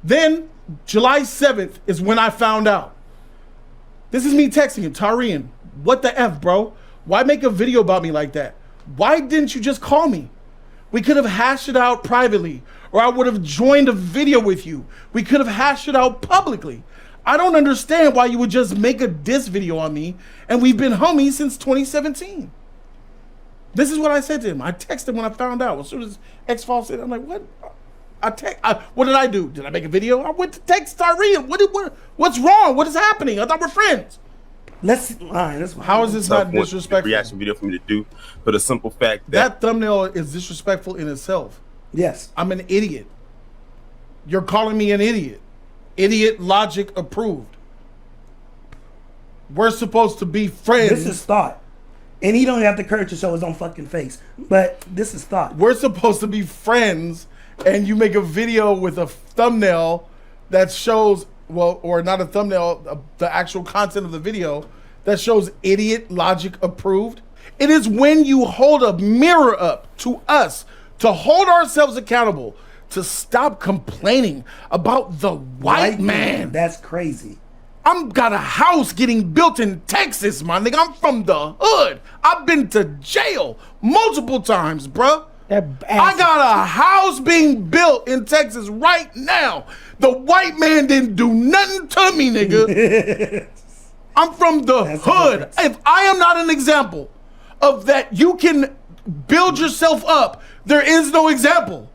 Then July 7th is when I found out. This is me texting him, Tarian, what the F, bro? Why make a video about me like that? Why didn't you just call me? We could have hashed it out privately, or I would have joined a video with you. We could have hashed it out publicly. I don't understand why you would just make a diss video on me, and we've been homies since 2017. This is what I said to him. I texted him when I found out. As soon as X-Files said, I'm like, what? What did I do? Did I make a video? I went to text Tarian. What's wrong? What is happening? I thought we're friends. How is this not disrespectful? Reaction video for me to do, for the simple fact that thumbnail is disrespectful in itself. Yes, I'm an idiot. You're calling me an idiot. Idiot logic approved. We're supposed to be friends. This is thought, and he don't have the courage to show his own fucking face. But this is thought. We're supposed to be friends, and you make a video with a thumbnail that shows. Well, or not a thumbnail, the actual content of the video that shows idiot logic approved. It is when you hold a mirror up to us to hold ourselves accountable, to stop complaining about the white man. That's crazy. I'm got a house getting built in Texas, my nigga. I'm from the hood. I've been to jail multiple times, bruh. I got a house being built in Texas right now. The white man didn't do nothing to me, nigga. I'm from the hood. If I am not an example of that, you can build yourself up. There is no example.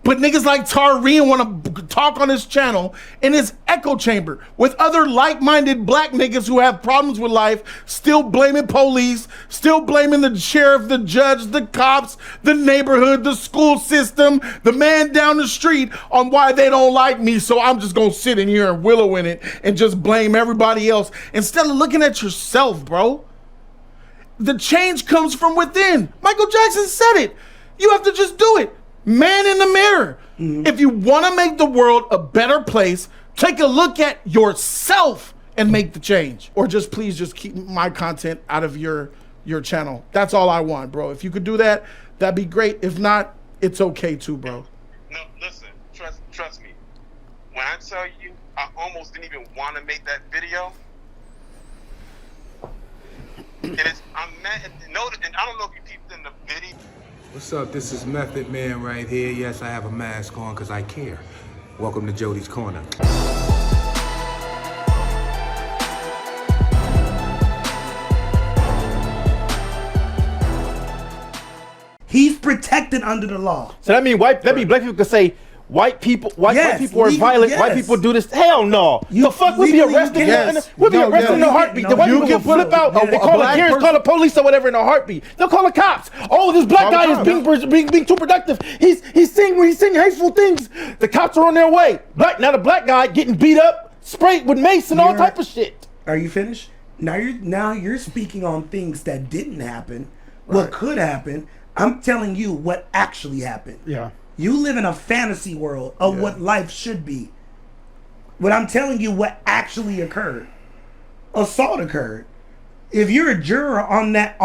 But niggas like Tarian want to talk on his channel in his echo chamber with other like-minded black niggas who have problems with life, still blaming police, still blaming the sheriff, the judge, the cops, the neighborhood, the school system, the man down the street on why they don't like me. So I'm just going to sit in here and willow in it and just blame everybody else instead of looking at yourself, bro. The change comes from within. Michael Jackson said it. You have to just do it. Man in the mirror. If you want to make the world a better place, take a look at yourself and make the change. Or just please just keep my content out of your channel. That's all I want, bro. If you could do that, that'd be great. If not, it's okay too, bro. No, listen, trust me. When I tell you, I almost didn't even want to make that video. I'm mad. And I don't know if you peeped in the video. What's up? This is Method Man right here. Yes, I have a mask on because I care. Welcome to Jody's Corner. He's protected under the law. So that mean black people could say white people are violent. White people do this. Hell no. The fuck, we'd be arrested. We'd be arrested in a heartbeat. The white people can flip out and call the Karens, call the police or whatever in a heartbeat. They'll call the cops. Oh, this black guy is being too productive. He's saying hateful things. The cops are on their way. Now the black guy getting beat up, sprayed with mace and all type of shit. Are you finished? Now you're speaking on things that didn't happen, what could happen. I'm telling you what actually happened. Yeah. You live in a fantasy world of what life should be. But I'm telling you what actually occurred. Assault occurred. If you're a juror on that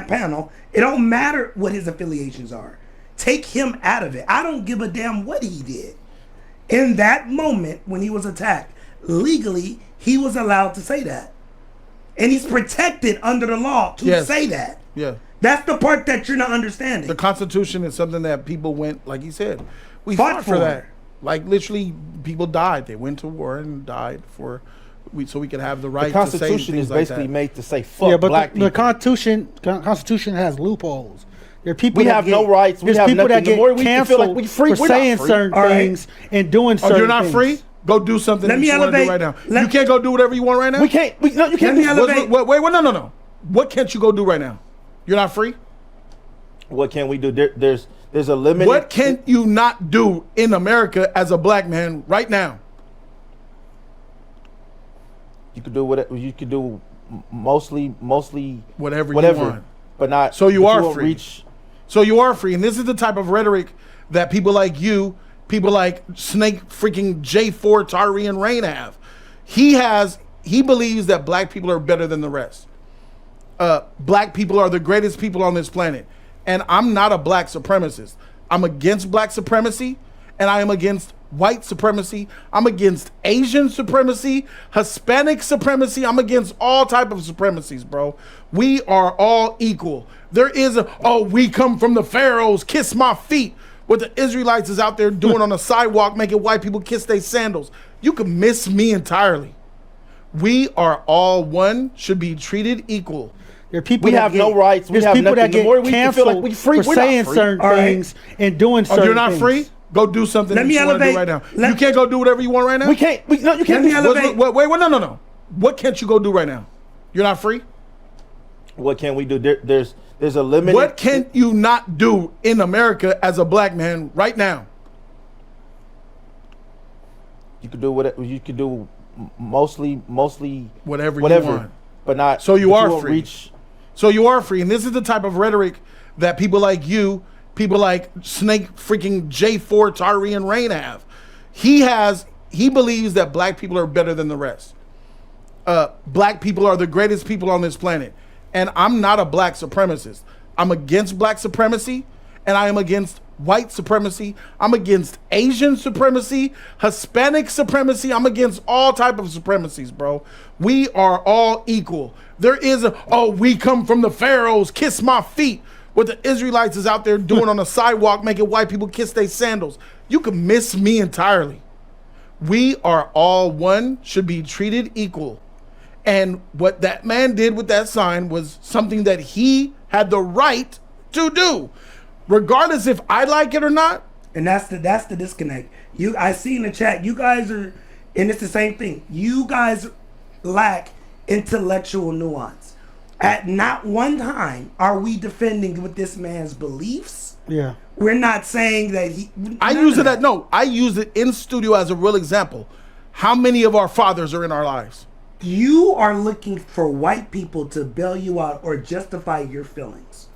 panel, it don't matter what his affiliations are. Take him out of it. I don't give a damn what he did. In that moment when he was attacked, legally, he was allowed to say that. And he's protected under the law to say that. Yeah. That's the part that you're not understanding. The Constitution is something that people went, like he said, we fought for that. Like literally, people died. They went to war and died so we could have the right. The Constitution is basically made to say fuck black people. The Constitution has loopholes. There are people we have no rights. We have people nothing. that get canceled for saying certain things and doing certain things. You're not free? Go do something that you want to do right now. You can't go do whatever you want right now? We can't. You can't. Wait, no. What can't you go do right now? You're not free? What can we do? There's a limit. What can you not do in America as a black man right now? You could do whatever. You could do mostly whatever you want, but not. So you are free. So you are free, and this is the type of rhetoric that people like you, people like Snake freaking J4 Tarian Rain have. He believes that black people are better than the rest. Black people are the greatest people on this planet. And I'm not a black supremacist. I'm against black supremacy, and I am against white supremacy. I'm against Asian supremacy, Hispanic supremacy. I'm against all type of supremacies, bro. We are all equal. There is we come from the pharaohs, kiss my feet. What the Israelites is out there doing on the sidewalk, making white people kiss their sandals. You can miss me entirely. We are all one, should be treated equal. There are people we have no rights. We have people nothing. that get The more we canceled feel like we free, for we're saying not free. certain things and doing certain things. You're not free? Go do something that you want to do right now. You can't go do whatever you want right now? We can't. No, you can't. Wait, no. What can't you go do right now? You're not free? What can we do? There's a limit. What can you not do in America as a black man right now? You could do what you could do. Mostly whatever you want, but not. So you are free. So you are free, and this is the type of rhetoric that people like you, people like Snake freaking J4 Tarian Rain have. He believes that black people are better than the rest. Black people are the greatest people on this planet, and I'm not a black supremacist. I'm against black supremacy, and I am against white supremacy. I'm against Asian supremacy, Hispanic supremacy. I'm against all type of supremacies, bro. We are all equal. There is we come from the pharaohs, kiss my feet. What the Israelites is out there doing on the sidewalk, making white people kiss their sandals. You can miss me entirely. We are all one, should be treated equal. And what that man did with that sign was something that he had the right to do, regardless if I like it or not. And that's the disconnect. I see in the chat, you guys are, and it's the same thing. You guys lack intellectual nuance. At not one time are we defending with this man's beliefs. Yeah. We're not saying that I use it in studio as a real example. How many of our fathers are in our lives? You are looking for white people to bail you out or justify your feelings.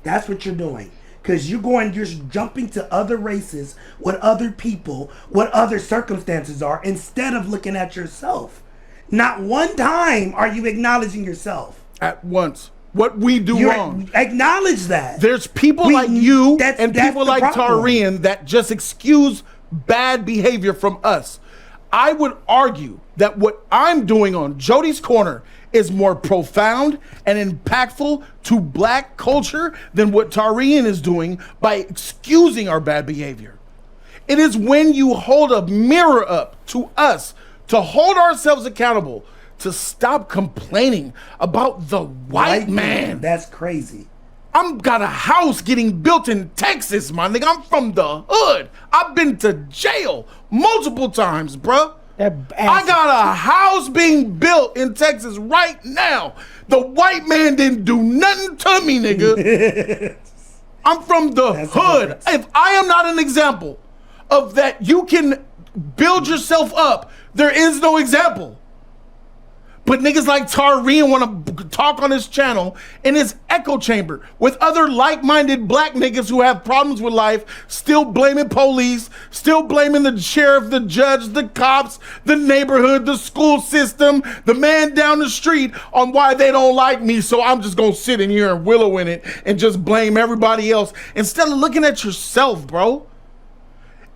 That's what you're doing. Because you're jumping to other races, what other people, what other circumstances are, instead of looking at yourself. Not one time are you acknowledging yourself. At once. What we do wrong. Acknowledge that. There's people like you and people like Tarian that just excuse bad behavior from us. I would argue that what I'm doing on Jody's Corner is more profound and impactful to black culture than what Tarian is doing by excusing our bad behavior. It is when you hold a mirror up to us to hold ourselves accountable, to stop complaining about the white man. That's crazy. I'm got a house getting built in Texas, my nigga. I'm from the hood. I've been to jail multiple times, bruh. I got a house being built in Texas right now. The white man didn't do nothing to me, nigga. I'm from the hood. If I am not an example of that, you can build yourself up. There is no example. But niggas like Tarian want to talk on his channel in his echo chamber with other like-minded black niggas who have problems with life, still blaming police, still blaming the sheriff, the judge, the cops, the neighborhood, the school system, the man down the street on why they don't like me. So I'm just going to sit in here and willow in it and just blame everybody else instead of looking at yourself, bro.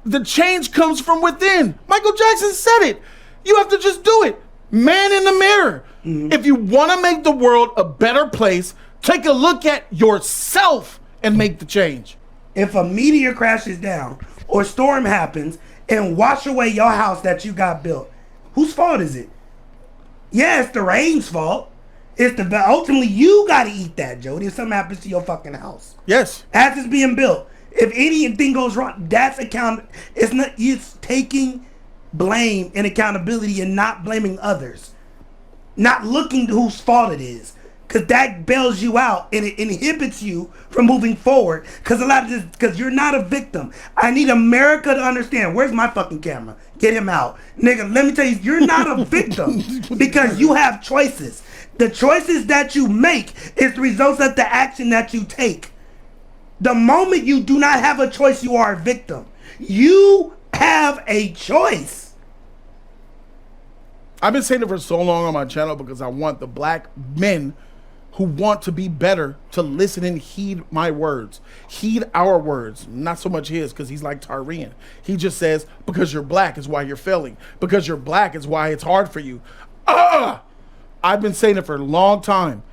The change comes from within. Michael Jackson said it. You have to just do it. Man in the mirror. Mm-hmm. If you want to make the world a better place, take a look at yourself and make the change. If a meteor crashes down or storm happens and wash away your house that you got built, whose fault is it? Yeah, it's the rain's fault. Ultimately you got to eat that, Jody, if something happens to your fucking house. Yes. As it's being built. If anything goes wrong, that's it's taking blame and accountability and not blaming others, not looking to whose fault it is, because that bails you out and it inhibits you from moving forward. Because you're not a victim. I need America to understand. Where's my fucking camera? Get him out, nigga. Let me tell you, you're not a victim because you have choices. The choices that you make is the results of the action that you take. The moment you do not have a choice, you are a victim. You have a choice. I've been saying it for so long on my channel because I want the black men who want to be better to listen and heed my words. Heed our words, not so much his, because he's like Tyrian. He just says, because you're black is why you're failing. Because you're black is why it's hard for you. I've been saying it for a long time.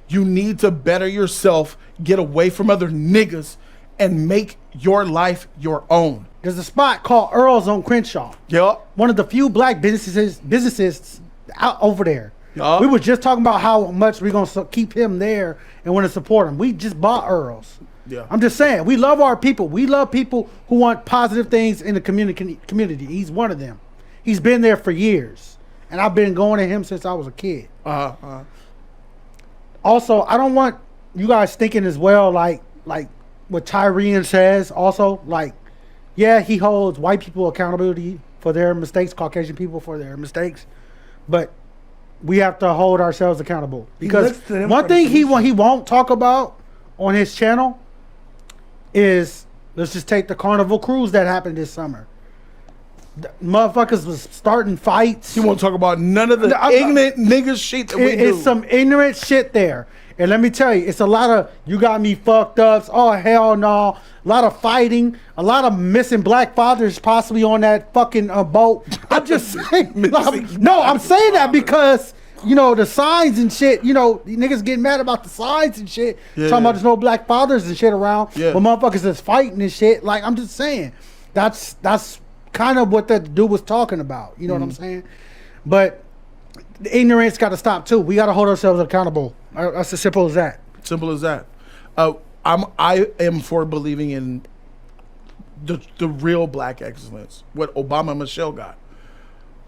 You need to better yourself, get away from other niggas, and make your life your own. There's a spot called Earl's on Crenshaw. Yup. One of the few black businesses out over there. Yup. We were just talking about how much we're going to keep him there and want to support him. We just bought Earl's. Yeah. I'm just saying, we love our people. We love people who want positive things in the community. He's one of them. He's been there for years. And I've been going to him since I was a kid. Also, I don't want you guys thinking as well, like what Tyrian says also, like, yeah, he holds white people accountability for their mistakes, Caucasian people for their mistakes, but we have to hold ourselves accountable. Because one thing he won't talk about on his channel is, let's just take the Carnival cruise that happened this summer. The motherfuckers was starting fights. He won't talk about none of the ignorant nigga shit that we do. It's some ignorant shit there. And let me tell you, it's a lot of, you got me fucked up. Oh, hell no. A lot of fighting. A lot of missing black fathers possibly on that fucking boat. I'm just saying. I'm saying that because, you know, the signs and shit, you know, the niggas getting mad about the signs and shit. Talking about there's no black fathers and shit around. But motherfuckers is fighting and shit. Like, I'm just saying. That's kind of what that dude was talking about. You know what I'm saying? But the ignorance got to stop too. We got to hold ourselves accountable. That's as simple as that. Simple as that. I am for believing in the real black excellence. What Obama and Michelle got.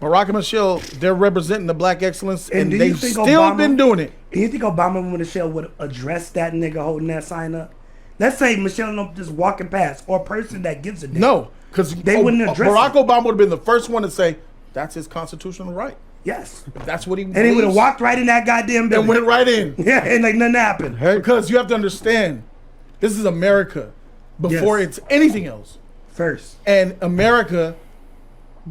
Barack and Michelle, they're representing the black excellence, and they've still been doing it. Do you think Obama and Michelle would address that nigga holding that sign up? Let's say Michelle just walking past, or a person that gives a damn. No, because they wouldn't address Barack Obama would have been the first one to say that's his constitutional right. Yes. If that's what he believes. And he would have walked right in that goddamn building. And went right in. Yeah, and like nothing happened. Because you have to understand, this is America before it's anything else. First. And America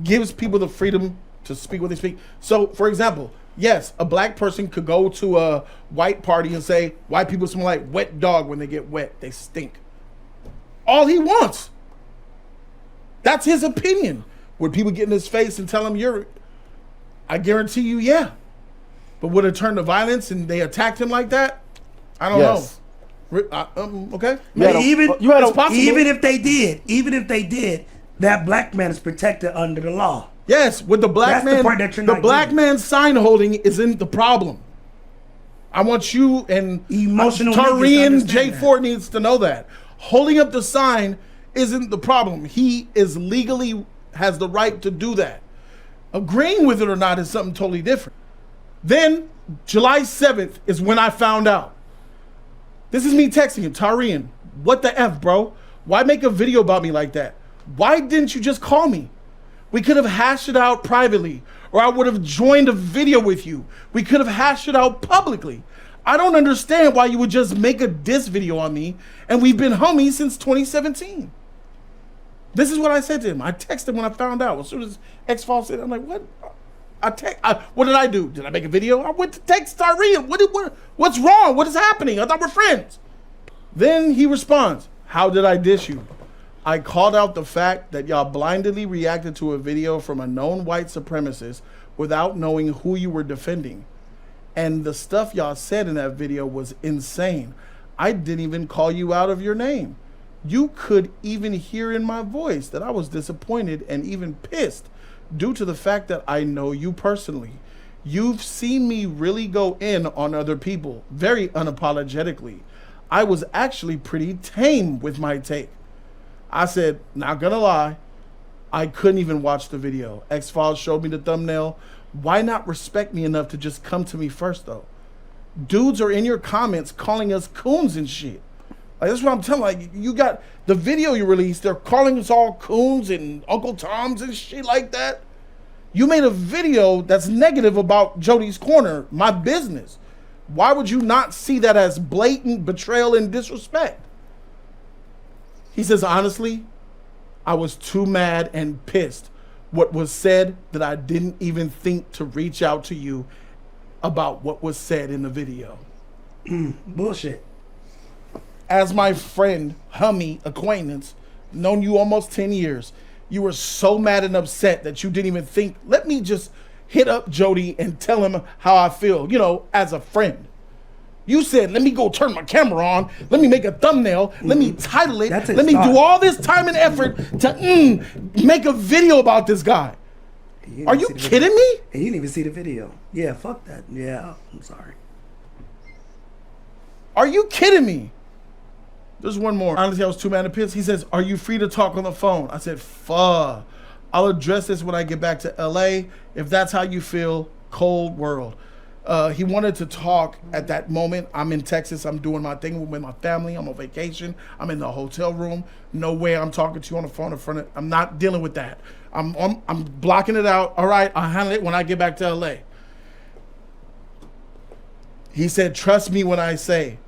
gives people the freedom to speak what they speak. So, for example, yes, a black person could go to a white party and say, white people smell like wet dog when they get wet. They stink. All he wants. That's his opinion. Would people get in his face and tell him you're... I guarantee you, yeah. But would it turn to violence and they attacked him like that? I don't know. Okay. Even if they did, that black man is protected under the law. Yes, with the black man, the black man's sign holding isn't the problem. I want you and emotional Tyrian J4 needs to know that holding up the sign isn't the problem. He is legally has the right to do that. Agreeing with it or not is something totally different. Then July 7th is when I found out. This is me texting him, Tyrian, what the F, bro? Why make a video about me like that? Why didn't you just call me? We could have hashed it out privately, or I would have joined a video with you. We could have hashed it out publicly. I don't understand why you would just make a diss video on me, and we've been homies since 2017. This is what I said to him. I texted him when I found out. As soon as X-Files said, I'm like, what? What did I do? Did I make a video? I went to text Tyrian. What's wrong? What is happening? I thought we're friends. Then he responds, how did I diss you? I called out the fact that y'all blindly reacted to a video from a known white supremacist without knowing who you were defending. And the stuff y'all said in that video was insane. I didn't even call you out of your name. You could even hear in my voice that I was disappointed and even pissed due to the fact that I know you personally. You've seen me really go in on other people very unapologetically. I was actually pretty tame with my take. I said, not gonna lie, I couldn't even watch the video. X-Files showed me the thumbnail. Why not respect me enough to just come to me first, though? Dudes are in your comments calling us coons and shit. Like, that's what I'm telling. Like, you got the video you released, they're calling us all coons and Uncle Toms and shit like that. You made a video that's negative about Jody's Corner, my business. Why would you not see that as blatant betrayal and disrespect? He says, honestly, I was too mad and pissed. What was said that I didn't even think to reach out to you about what was said in the video. Bullshit. As my friend, homie, acquaintance, known you almost 10 years, you were so mad and upset that you didn't even think, let me just hit up Jody and tell him how I feel, you know, as a friend. You said, let me go turn my camera on, let me make a thumbnail, let me title it, let me do all this time and effort to make a video about this guy. Are you kidding me? And you didn't even see the video. Yeah, fuck that. Yeah, I'm sorry. Are you kidding me? There's one more. Honestly, I was too mad to piss. He says, are you free to talk on the phone? I said, fuck. I'll address this when I get back to LA. If that's how you feel, cold world. He wanted to talk at that moment. I'm in Texas. I'm doing my thing with my family. I'm on vacation. I'm in the hotel room. No way I'm talking to you on the phone in front of. I'm not dealing with that. I'm blocking it out. All right, I'll handle it when I get back to LA. He said, trust me when I say.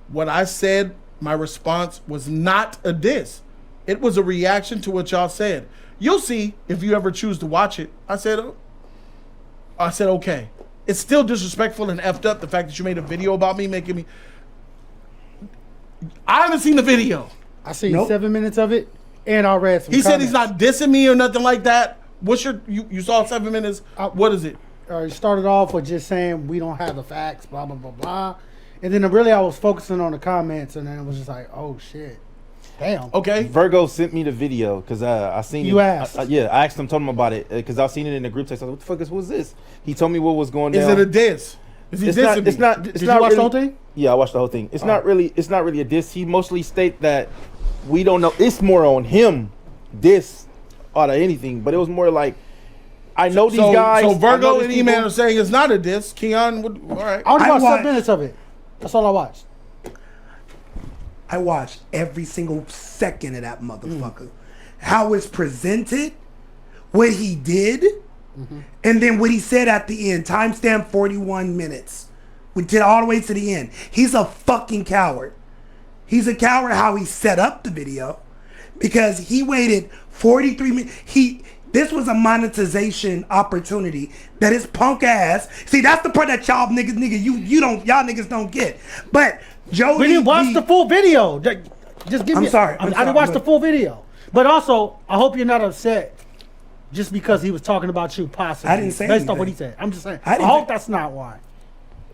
What I said, my response was not a diss. It was a reaction to what y'all said. You'll see if you ever choose to watch it. I said, okay. It's still disrespectful and effed up, the fact that you made a video about me, making me... I haven't seen the video. I seen 7 minutes of it, and I read some He comments. said he's not dissing me or nothing like that. What's your... You saw 7 minutes. What is it? It started off with just saying, we don't have the facts, blah, blah, blah, blah. And then really I was focusing on the comments, and then it was just like, oh, shit. Damn. Okay. Virgo sent me the video because I seen you it. Asked. I asked him, told him about it because I seen it in the group text. I was like, what the fuck was this? He told me what was going down. Is it a diss? Is he dissing me? It's not. Did you watch the whole thing? Yeah, I watched the whole thing. It's not really a diss. He mostly state that we don't know. It's more on him, diss out of anything. But it was more like, I know these guys. So Virgo and E-Man are saying it's not a diss. Keon would. All right. I only watched 7 minutes of it. That's all I watched. I watched every single second of that motherfucker. How it's presented, what he did, and then what he said at the end. Timestamp 41 minutes. We did all the way to the end. He's a fucking coward. He's a coward how he set up the video because he waited 43 minutes. This was a monetization opportunity that his punk ass. See, that's the part that y'all niggas don't get. But Jody, we didn't watch the full video. Just give me. I'm sorry. I didn't watch the full video. But also, I hope you're not upset just because he was talking about you possibly. I didn't say based anything. on what he said. I'm just saying. I I hope that's not why.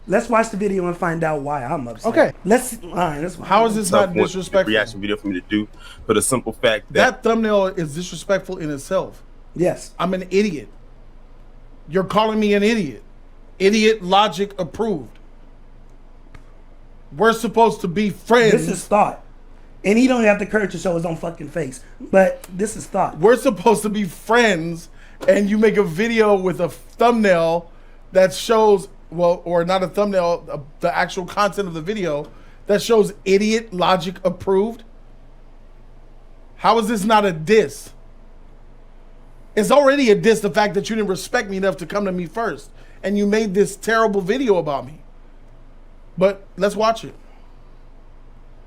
Let's watch the video and find out why I'm upset. Okay. How is this not disrespectful? Reaction video for me to do for the simple fact that thumbnail is disrespectful in itself. Yes. I'm an idiot. You're calling me an idiot. Idiot logic approved. We're supposed to be friends. This is thought. And he don't have the courage to show his own fucking face. But this is thought. We're supposed to be friends, and you make a video with a thumbnail that shows, well, or not a thumbnail, the actual content of the video that shows idiot logic approved. How is this not a diss? It's already a diss, the fact that you didn't respect me enough to come to me first, and you made this terrible video about me. But let's watch it.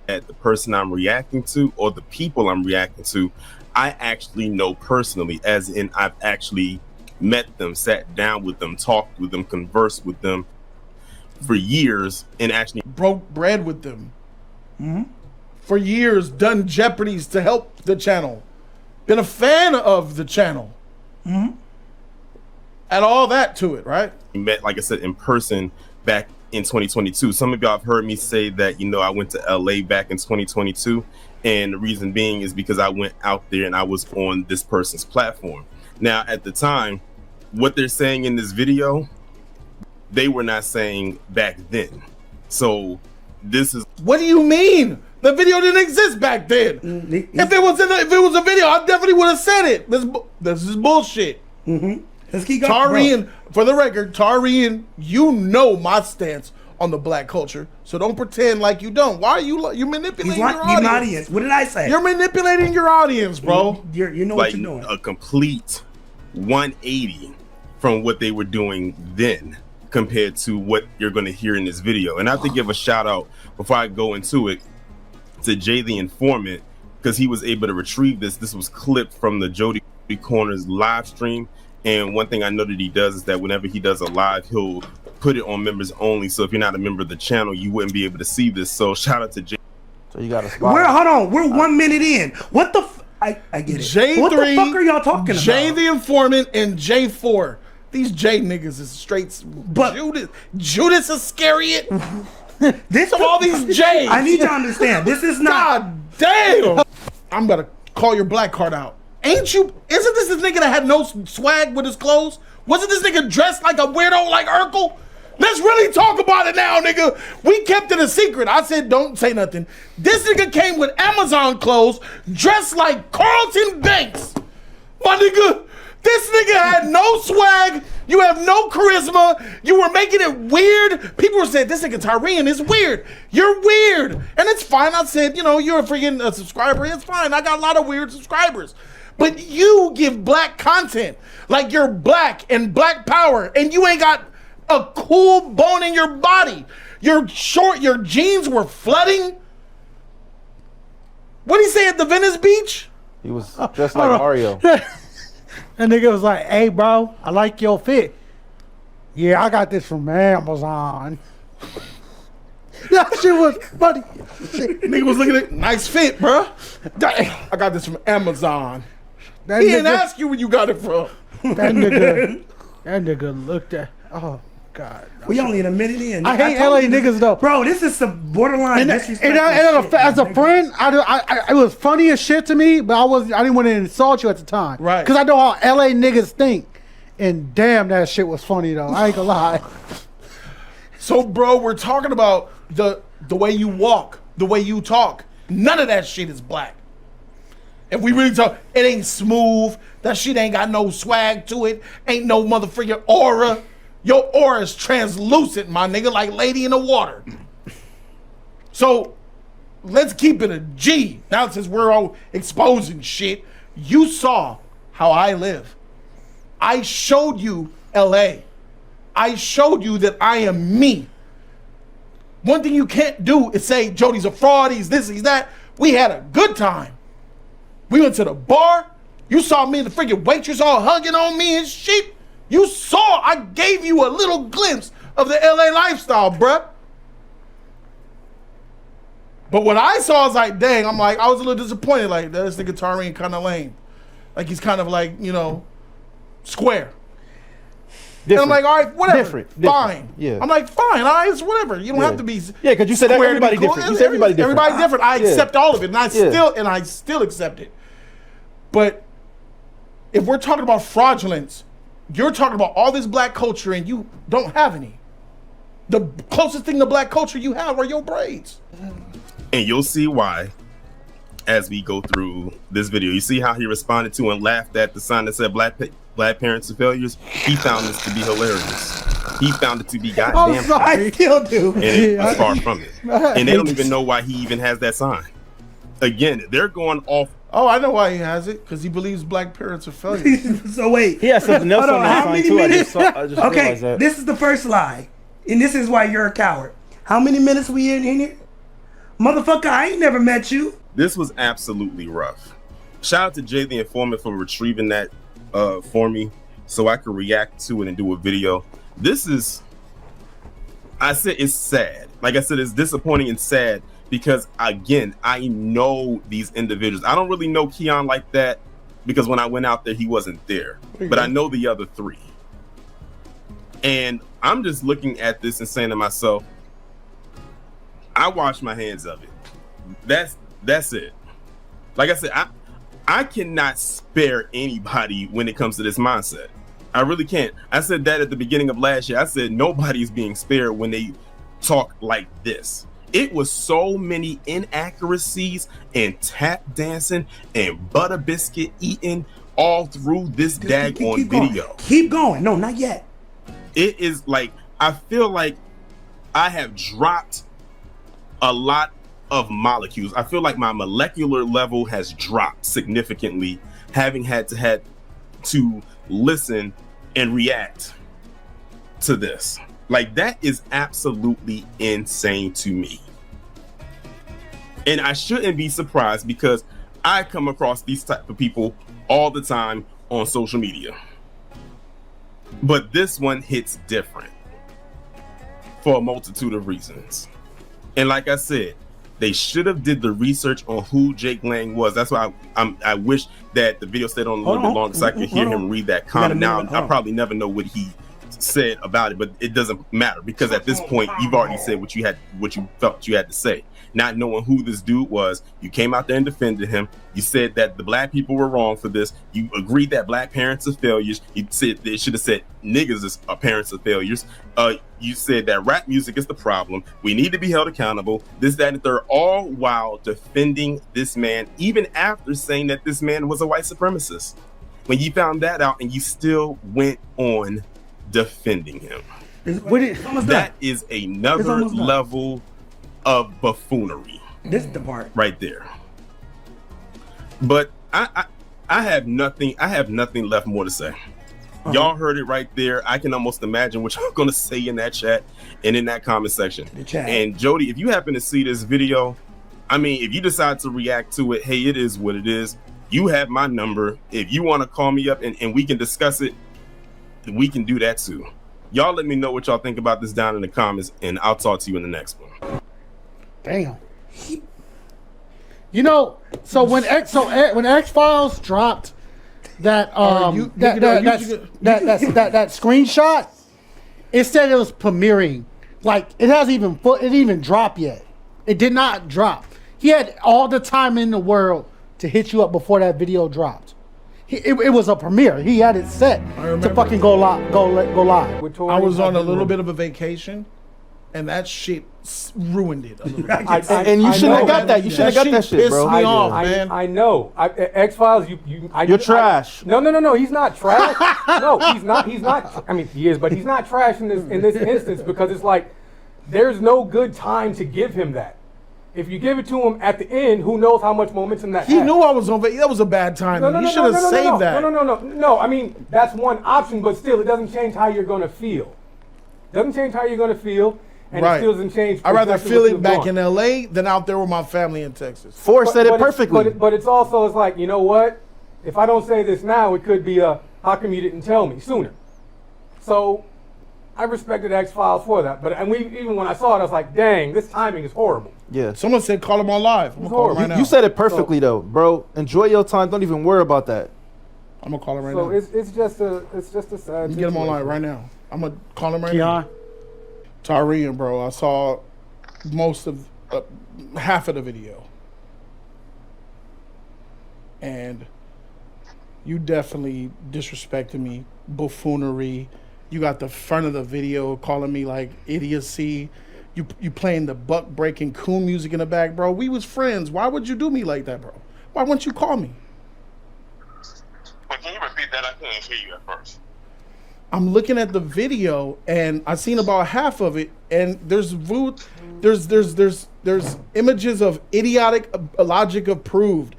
At the person I'm reacting to or the people I'm reacting to, I actually know personally, as in I've actually met them, sat down with them, talked with them, conversed with them for years, and actually broke bread with them. For years, done Jeopardies to help the channel. Been a fan of the channel. Add all that to it, right? Met, like I said, in person back in 2022. Some of y'all have heard me say that, I went to LA back in 2022. And the reason being is because I went out there and I was on this person's platform. Now, at the time, what they're saying in this video, they were not saying back then. So this is... What do you mean? The video didn't exist back then. If it was a video, I definitely would have said it. This is bullshit. Let's keep going. Tarian, for the record, Tarian, you know my stance on the black culture, so don't pretend like you don't. Why are you manipulating your audience? What did I say? You're manipulating your audience, bro. You know like what you're doing. A complete 180 from what they were doing then compared to what you're going to hear in this video. And I have to give a shout out before I go into it to Jay the Informant, because he was able to retrieve this. This was clipped from the Jody Corner's live stream. And one thing I know that he does is that whenever he does a live, he'll put it on members only. So if you're not a member of the channel, you wouldn't be able to see this. So shout out to Jay. So you got to spot. Hold on. We're 1 minute in. What the? I get it. J3, what the fuck are y'all talking Jay about? the informant and J4. These J niggas is straight. But Judas Iscariot. This all these J's. I need you to understand. This is not. God damn. I'm gonna call your black card out. Ain't you? Isn't this nigga that had no swag with his clothes? Wasn't this nigga dressed like a weirdo like Urkel? Let's really talk about it now, nigga. We kept it a secret. I said don't say nothing. This nigga came with Amazon clothes, dressed like Carlton Banks. My nigga, this nigga had no swag. You have no charisma. You were making it weird. People were saying, this nigga Tyrion is weird. You're weird. And it's fine. I said, you're a freaking subscriber. It's fine. I got a lot of weird subscribers. But you give black content. Like you're black and black power. And you ain't got a cool bone in your body. You're short. Your jeans were flooding. What'd he say at the Venice Beach? He was dressed like Mario. That nigga was like, hey, bro, I like your fit. Yeah, I got this from Amazon. That shit was funny. Nigga was looking at nice fit, bro. I got this from Amazon. He didn't ask you where you got it from. That nigga looked at, oh, God. We only in a minute in. I hate LA niggas, though. Bro, this is some borderline disrespect. As a friend, it was funny as shit to me, but I didn't want to insult you at the time. Right. Because I know how LA niggas think. And damn, that shit was funny, though. I ain't gonna lie. So, bro, we're talking about the way you walk, the way you talk. None of that shit is black. If we really talk, it ain't smooth. That shit ain't got no swag to it. Ain't no motherfucking aura. Your aura is translucent, my nigga, like Lady in the Water. So, let's keep it a G. Now, since we're all exposing shit, you saw how I live. I showed you LA. I showed you that I am me. One thing you can't do is say Jody's a fraud, he's this, he's that. We had a good time. We went to the bar. You saw me and the freaking waitress all hugging on me and shit. You saw, I gave you a little glimpse of the LA lifestyle, bruh. But what I saw is like, dang, I was a little disappointed. Like, this nigga Tyrion kind of lame. Like, he's kind of like, square. And I'm like, all right, whatever. Different. Fine. Yeah. I'm like, fine, all right, it's whatever. You don't have to be. Yeah, because you said everybody different. You said everybody different. Everybody different. I accept all of it, and I still accept it. But if we're talking about fraudulence, you're talking about all this black culture, and you don't have any. The closest thing to black culture you have are your braids. And you'll see why as we go through this video. You see how he responded to and laughed at the sign that said black parents are failures? He found this to be hilarious. He found it to be goddamn funny. I still do. And it was far from it. And they don't even know why he even has that sign. Again, they're going off. Oh, I know why he has it. Because he believes black parents are failures. So wait. He has something else on that sign too. I just realized that. This is the first lie. And this is why you're a coward. How many minutes we in here? Motherfucker, I ain't never met you. This was absolutely rough. Shout out to Jay the Informant for retrieving that for me so I could react to it and do a video. This is, I said it's sad. Like I said, it's disappointing and sad because, again, I know these individuals. I don't really know Keon like that because when I went out there, he wasn't there. But I know the other three. And I'm just looking at this and saying to myself, I wash my hands of it. That's it. Like I said, I cannot spare anybody when it comes to this mindset. I really can't. I said that at the beginning of last year. I said nobody's being spared when they talk like this. It was so many inaccuracies and tap dancing and butter biscuit eating all through this daggone video. Keep going. No, not yet. It is like, I feel like I have dropped a lot of molecules. I feel like my molecular level has dropped significantly, having had to listen and react to this. Like, that is absolutely insane to me. And I shouldn't be surprised because I come across these type of people all the time on social media. But this one hits different. for a multitude of reasons. And like I said, they should have did the research on who Jake Lang was. That's why I wish that the video stayed on a little bit longer so I could hear him read that comment. Now, I'll probably never know what he said about it, but it doesn't matter because at this point, you've already said what you felt you had to say. Not knowing who this dude was, you came out there and defended him. You said that the black people were wrong for this. You agreed that black parents are failures. You said they should have said niggas are parents of failures. You said that rap music is the problem. We need to be held accountable. This, that, and the third, all while defending this man, even after saying that this man was a white supremacist. When you found that out and you still went on defending him. That is another level of buffoonery. This is the part right there. But I have nothing left more to say. Y'all heard it right there. I can almost imagine what y'all gonna say in that chat and in that comment section. And Jody, if you happen to see this video, I mean, if you decide to react to it, hey, it is what it is. You have my number. If you want to call me up and we can discuss it, we can do that too. Y'all let me know what y'all think about this down in the comments, and I'll talk to you in the next one. Damn. You know, so when X-Files dropped that that screenshot, it said it was premiering. Like it didn't even drop yet. It did not drop. He had all the time in the world to hit you up before that video dropped. It was a premiere. He had it set to fucking go live. I was on a little bit of a vacation, and that shit ruined it a little bit. And you shouldn't have got that. You shouldn't have got that shit, bro. Pissed me off, man. I know. X-Files, you're trash. No. He's not trash. No, he's not. I mean, he is, but he's not trash in this instance because it's like there's no good time to give him that. If you give it to him at the end, who knows how much momentum that He knew I was on vacation. That was a bad time. He should have saved that. No. I mean, that's one option, but still, it doesn't change how you're going to feel. Doesn't change how you're going to feel, and it still doesn't change. I'd rather feel it back in L.A. than out there with my family in Texas. Ford said it perfectly. But it's also, it's like, you know what? If I don't say this now, it could be how come you didn't tell me sooner? So I respected X-Files for that. But even when I saw it, I was like, dang, this timing is horrible. Yeah. Someone said call him on live. I'm gonna call him right now. You said it perfectly though, bro. Enjoy your time. Don't even worry about that. I'm gonna call him right now. So it's just a sad. You get him on live right now. I'm gonna call him right now. Tyrian, bro. I saw most of half of the video, and you definitely disrespected me, buffoonery. You got the front of the video calling me like idiocy. You playing the buck breaking coon music in the back, bro. We was friends. Why would you do me like that, bro? Why wouldn't you call me? But can you repeat that? I couldn't hear you at first. I'm looking at the video and I seen about half of it, and there's images of idiotic logic approved.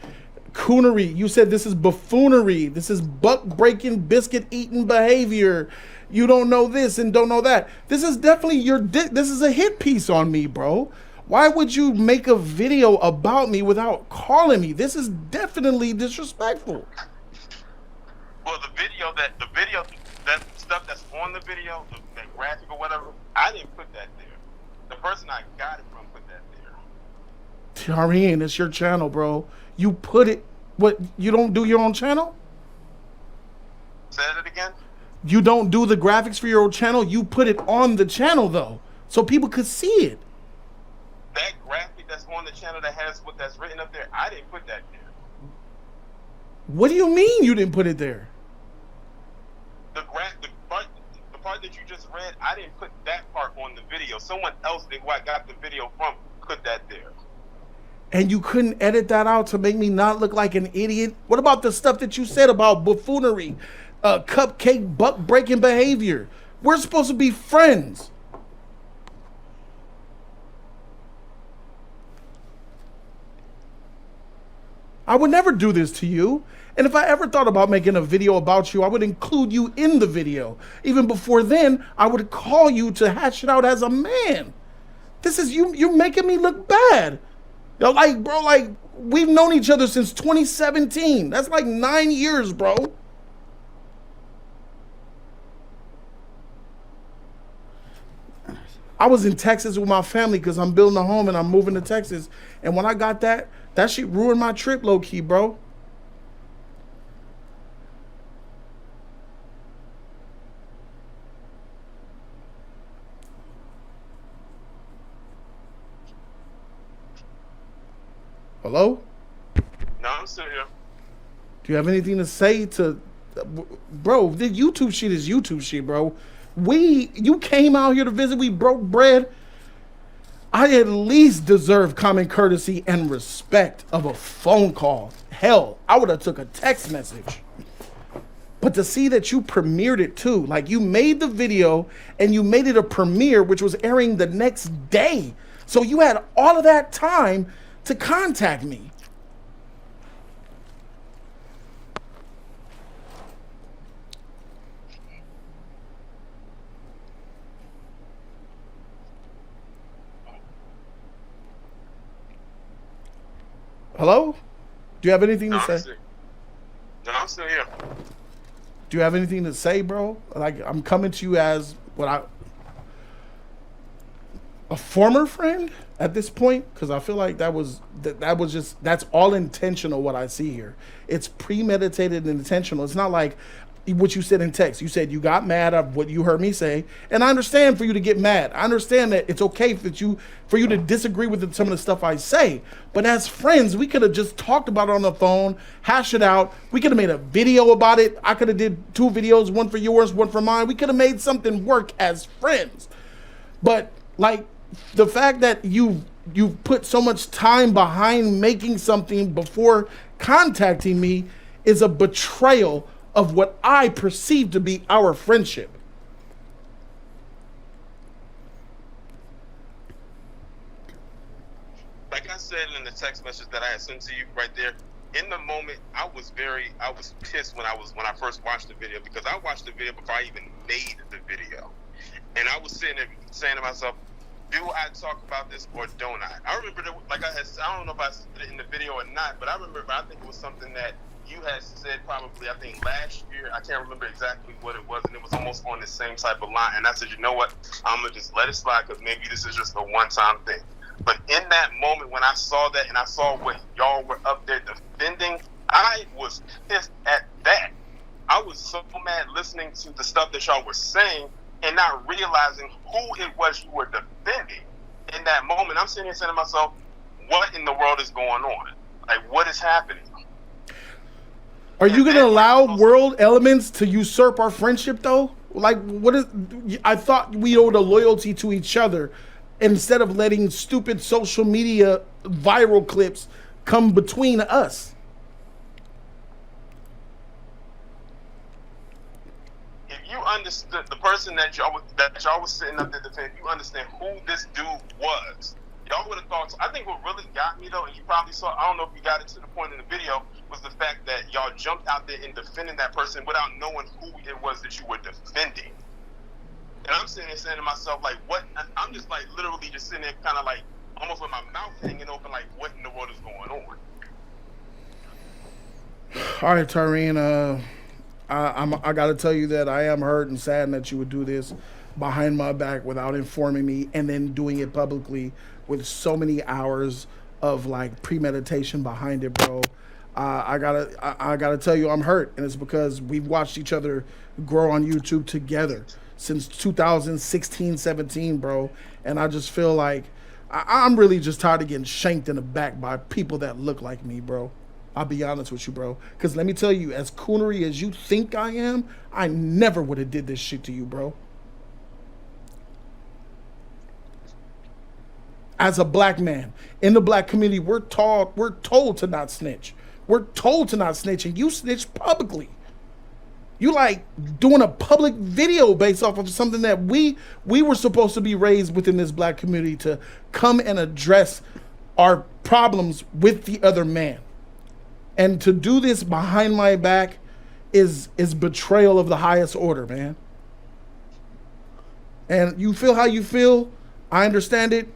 Coonery. You said this is buffoonery. This is buck breaking, biscuit eating behavior. You don't know this and don't know that. This is definitely this is a hit piece on me, bro. Why would you make a video about me without calling me? This is definitely disrespectful. Well, the video, that stuff that's on the video, that graphic or whatever, I didn't put that there. The person I got it from put that there. Tyrian, it's your channel, bro. You put it. What? You don't do your own channel? Say it again? You don't do the graphics for your own channel? You put it on the channel, though, so people could see it. That graphic that's on the channel that has what that's written up there, I didn't put that there. What do you mean you didn't put it there? The part that you just read, I didn't put that part on the video. Someone else who I got the video from put that there. And you couldn't edit that out to make me not look like an idiot? What about the stuff that you said about buffoonery, cupcake buck breaking behavior? We're supposed to be friends. I would never do this to you. And if I ever thought about making a video about you, I would include you in the video. Even before then, I would call you to hash it out as a man. This is you're making me look bad. Yo, like, bro, like, we've known each other since 2017. That's like 9 years, bro. I was in Texas with my family because I'm building a home and I'm moving to Texas. And when I got that shit ruined my trip low key, bro. Hello? No, I'm still here. Do you have anything to say to, bro? The YouTube shit is YouTube shit, bro. You came out here to visit. We broke bread. I at least deserve common courtesy and respect of a phone call. Hell, I would have took a text message. But to see that you premiered it too, like you made the video and you made it a premiere, which was airing the next day. So you had all of that time to contact me. Hello? Do you have anything to say? No, I'm still here. Do you have anything to say, bro? Like, I'm coming to you as a former friend at this point, because I feel like that's all intentional. What I see here, it's premeditated and intentional. It's not like what you said in text. You said you got mad at what you heard me say, and I understand for you to get mad. I understand that it's okay for you to disagree with some of the stuff I say. But as friends, we could have just talked about it on the phone, hash it out. We could have made a video about it. I could have did 2 videos, one for yours, one for mine. We could have made something work as friends. But like the fact that you put so much time behind making something before contacting me is a betrayal of what I perceive to be our friendship. Like I said in the text message that I had sent to you right there, in the moment, I was pissed when I first watched the video, because I watched the video before I even made the video. And I was sitting there saying to myself, do I talk about this or don't I? I remember, I don't know if I said it in the video or not, but I think it was something that you had said probably, I think last year. I can't remember exactly what it was, and it was almost on the same type of line. And I said, you know what? I'm going to just let it slide, because maybe this is just a one-time thing. But in that moment when I saw that and I saw what y'all were up there defending, I was pissed at that. I was so mad listening to the stuff that y'all were saying and not realizing who it was you were defending. In that moment, I'm sitting here saying to myself, what in the world is going on? Like, what is happening? Are you going to allow world elements to usurp our friendship, though? Like, what is? I thought we owed a loyalty to each other instead of letting stupid social media viral clips come between us. If you understood the person that y'all was sitting up there defending, if you understand who this dude was, y'all would have thought. I think what really got me, though, and you probably saw, I don't know if you got it to the point in the video, was the fact that y'all jumped out there and defending that person without knowing who it was that you were defending. And I'm sitting there saying to myself, like, what? I'm just like literally just sitting there kind of like almost with my mouth hanging open, like, what in the world is going on? All right, Tyrene, I got to tell you that I am hurt and saddened that you would do this behind my back without informing me, and then doing it publicly with so many hours of like premeditation behind it, bro. I gotta tell you, I'm hurt, and it's because we've watched each other grow on YouTube together since 2016, 17, bro. And I just feel like I'm really just tired of getting shanked in the back by people that look like me, bro. I'll be honest with you, bro. Because let me tell you, as coonery as you think I am, I never would have did this shit to you, bro. As a black man in the black community, we're told to not snitch. We're told to not snitch, and you snitch publicly. You like doing a public video based off of something that we were supposed to be raised within this black community to come and address our problems with the other man. And to do this behind my back is betrayal of the highest order, man. And you feel how you feel. I understand it.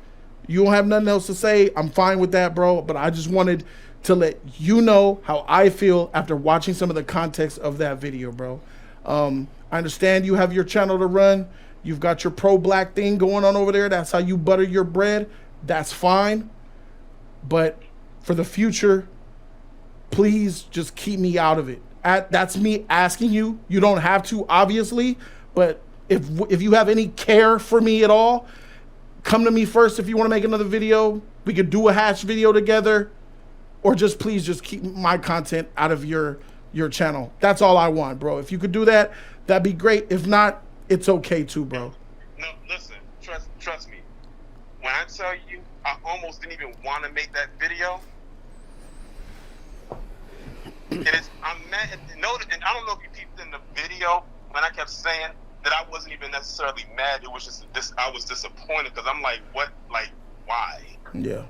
You don't have nothing else to say. I'm fine with that, bro. But I just wanted to let you know how I feel after watching some of the context of that video, bro. I understand you have your channel to run. You've got your pro-black thing going on over there. That's how you butter your bread. That's fine. But for the future, please just keep me out of it. That's me asking you. You don't have to, obviously. But if you have any care for me at all, come to me first if you want to make another video. We could do a hash video together. Or just please just keep my content out of your channel. That's all I want, bro. If you could do that, that'd be great. If not, it's okay too, bro. No, listen, trust me. When I tell you, I almost didn't even want to make that video. I'm mad. And I don't know if you peeped in the video when I kept saying that I wasn't even necessarily mad. It was just I was disappointed because I'm like, what? Like, why? Yeah.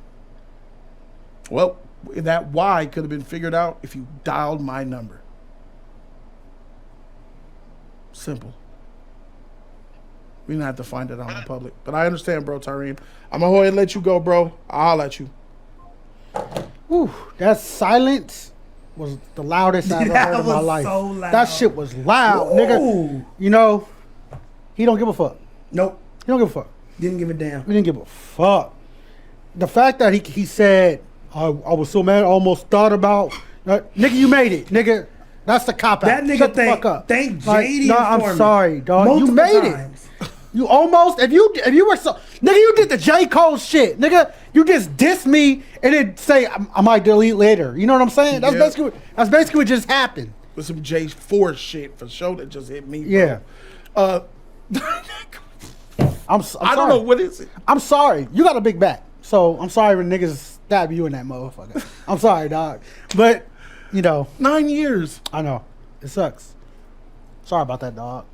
Well, that why could have been figured out if you dialed my number. Simple. We didn't have to find it out in public. But I understand, bro, Tyreen. I'm going to go ahead and let you go, bro. I'll let you. Whew, that silence was the loudest I've ever heard in my life. So loud. That shit was loud, nigga. You know, he don't give a fuck. Nope. He don't give a fuck. Didn't give a damn. He didn't give a fuck. The fact that he said, I was so mad, I almost thought about, nigga, you made it, nigga. That's the cop out. That nigga Shut the fuck up. Thank Jody. No, I'm sorry, dog. Multiple you made times. it. You almost, if you were so, nigga, you did the J. Cole shit, nigga. You just diss me and then say I might delete later. You know what I'm saying? That's basically what just happened. With some J4 shit for sure that just hit me. Yeah. Bro. I don't know what is it. I'm sorry. You got a big back, so I'm sorry when niggas stab you in that motherfucker. I'm sorry, dog. But you know, 9 years. I know it sucks. Sorry about that, dog.